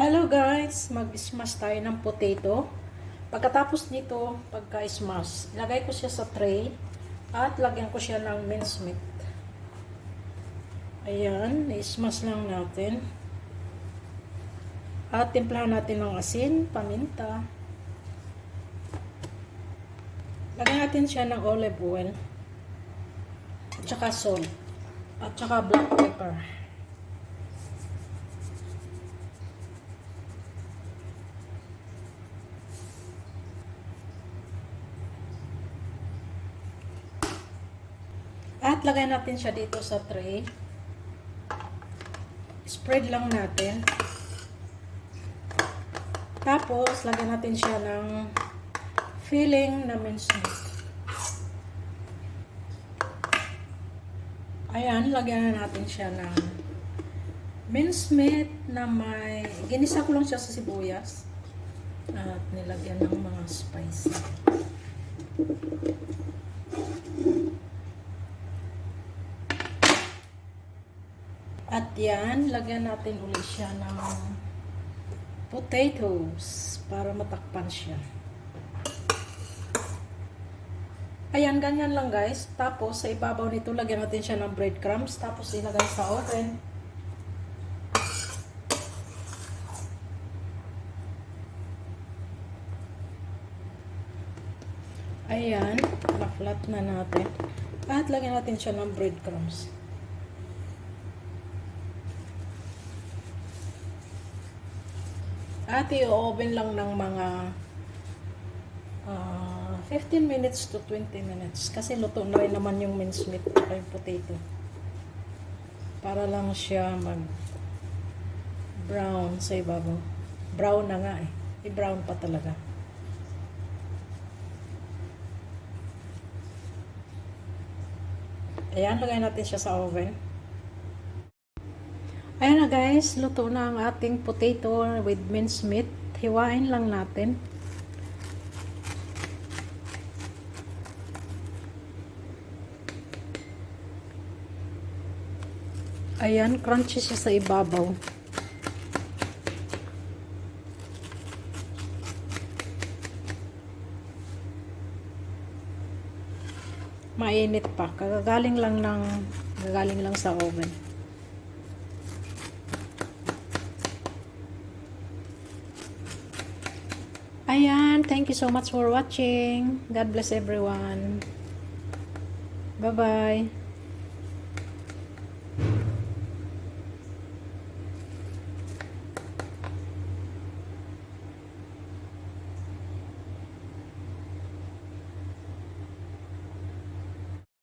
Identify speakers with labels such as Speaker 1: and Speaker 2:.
Speaker 1: Hello guys, mag-smash tayo ng potato. Pagkatapos nito, pagka-smash, ilagay ko siya sa tray at lagyan ko siya ng mincemeat. Ayan, i-smash lang natin. At timplahan natin ng asin, paminta. Lagyan natin siya ng olive oil. At saka salt. At saka black pepper. At lagay natin siya dito sa tray. Spread lang natin. Tapos, lagyan natin siya ng filling na mincemeat. Ayan, lagyan na natin siya ng mincemeat na may... Ginisa ko lang siya sa sibuyas. At nilagyan ng mga spicy. At yan, lagyan natin ulit siya ng potatoes para matakpan siya. Ayan, ganyan lang guys. Tapos, sa ibabaw nito, lagyan natin siya ng breadcrumbs. Tapos, ilagay sa oven. Ayan, na-flat na natin. At lagyan natin siya ng breadcrumbs. At i-oven lang ng mga 15 minutes to 20 minutes. Kasi luto na rin naman yung mincemeat at yung potato. Para lang siya mag-brown sa ibabaw. Brown na nga eh. I-brown pa talaga. Ayan, lagay natin siya sa oven. Ayan na guys, luto na ang ating potato with mincemeat. Hiwain lang natin. Ayan, crunchy siya sa ibabaw. Mainit pa. Gagaling lang sa oven. Ayan, thank you so much for watching. God bless everyone. Bye-bye.